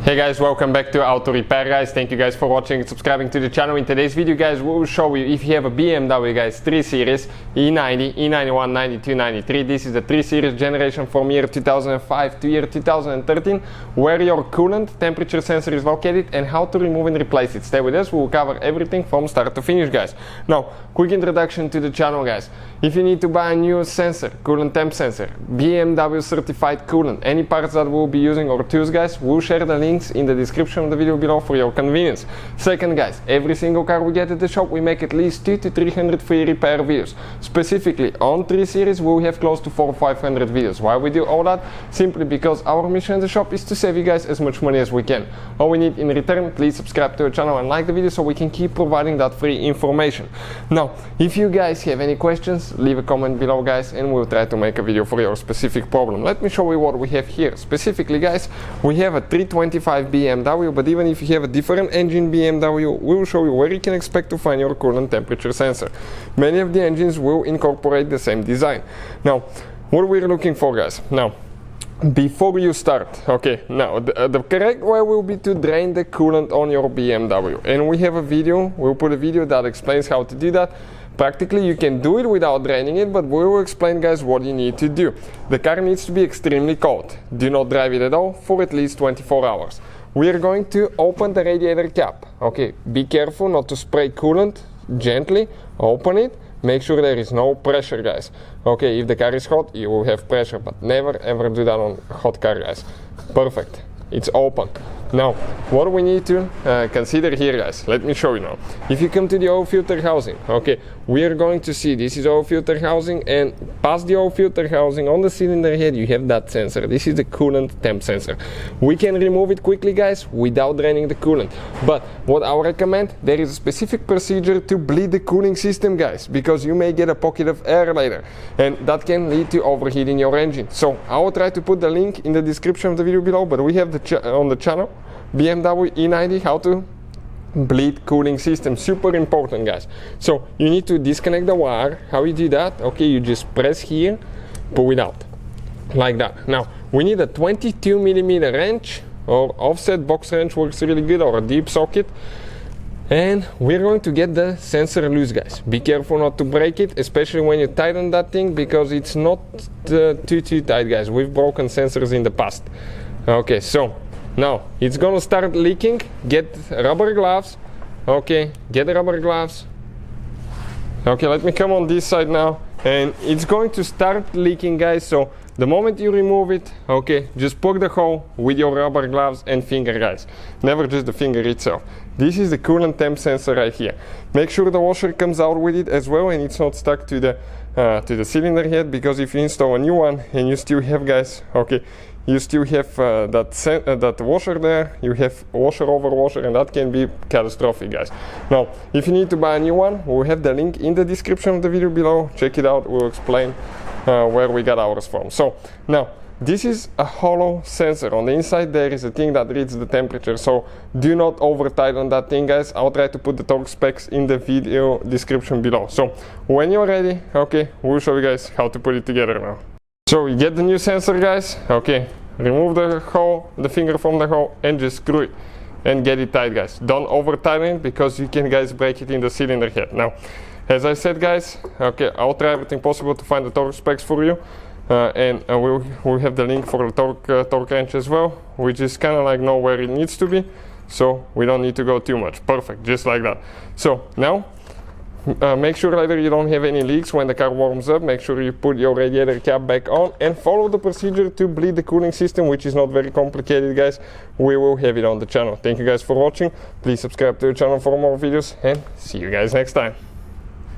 Hey guys, welcome back to Auto Repair guys. Thank you guys for watching and subscribing to the channel. In today's video guys, we will show you if you have a BMW guys 3 Series E90 E91 92 93. This is the 3 Series generation from year 2005 to year 2013, where your coolant temperature sensor is located and how to remove and replace it. Stay with us, we will cover everything from start to finish guys. Now, quick introduction to the channel guys. If you need to buy a new sensor, coolant temp sensor, BMW certified coolant, any parts that we'll be using or tools guys, we'll share the links in the description of the video below for your convenience. Second guys, every single car we get at the shop, we make at least 200 to 300 free repair videos. Specifically on 3 Series, we will have close to 400 or 500 videos. Why we do all that? Simply because our mission at the shop is to save you guys as much money as we can. All we need in return, please subscribe to our channel and like the video so we can keep providing that free information. Now, if you guys have any questions, leave a comment below guys and we'll try to make a video for your specific problem. Let me show you what we have here. Specifically guys, we have a 325 BMW, but even if you have a different engine BMW, we will show you where you can expect to find your coolant temperature sensor. Many of the engines will incorporate the same design. Now, what we're looking for guys. Now, before you start, okay, now the correct way will be to drain the coolant on your BMW, and we have a video, we'll put a video that explains how to do that. Practically you can do it without draining it, but we will explain guys what you need to do. The car needs to be extremely cold. Do not drive it at all for at least 24 hours. We are going to open the radiator cap. Okay, be careful not to spray coolant. Gently open it. Make sure there is no pressure guys. Okay, if the car is hot you will have pressure, but never ever do that on a hot car guys. Perfect, it's open. Now, what we need to consider here guys, let me show you now. If you come to the oil filter housing, okay, we are going to see this is oil filter housing, and past the oil filter housing on the cylinder head you have that sensor. This is the coolant temp sensor. We can remove it quickly guys without draining the coolant, but what I recommend, there is a specific procedure to bleed the cooling system guys, because you may get a pocket of air later and that can lead to overheating your engine. So I will try to put the link in the description of the video below, but we have on the channel BMW E90 how to bleed cooling system. Super important guys. So you need to disconnect the wire. How you do that? Okay, you just press here, pull it out like that. Now we need a 22mm wrench, or offset box wrench works really good, or a deep socket, and we're going to get the sensor loose guys. Be careful not to break it, especially when you tighten that thing, because it's not too tight guys. We've broken sensors in the past. Okay, so now it's gonna start leaking. Get rubber gloves. Okay, get the rubber gloves. Okay, let me come on this side now, and it's going to start leaking guys. So the moment you remove it, okay, just poke the hole with your rubber gloves and finger guys, never just the finger itself. This is the coolant temp sensor right here. Make sure the washer comes out with it as well and it's not stuck to the cylinder head, because if you install a new one and you still have guys, okay, you still have that washer there, you have washer over washer, and that can be catastrophic guys. Now, if you need to buy a new one, we'll have the link in the description of the video below. Check it out, we'll explain where we got ours from. So now, this is a hollow sensor. On the inside there is a thing that reads the temperature, so do not over tighten that thing guys. I'll try to put the torque specs in the video description below. So when you're ready, okay, we'll show you guys how to put it together now. So you get the new sensor guys, okay, remove the hole, the finger from the hole, and just screw it and get it tight guys. Don't over tighten it, because you can guys break it in the cylinder head. Now, as I said guys, okay, I'll try everything possible to find the torque specs for you, and we'll have the link for the torque wrench as well, which is kind of like know where it needs to be, so we don't need to go too much. Perfect, just like that. So now, make sure later you don't have any leaks when the car warms up. Make sure you put your radiator cap back on and follow the procedure to bleed the cooling system, which is not very complicated guys. We will have it on the channel. Thank you guys for watching. Please subscribe to the channel for more videos, and see you guys next time.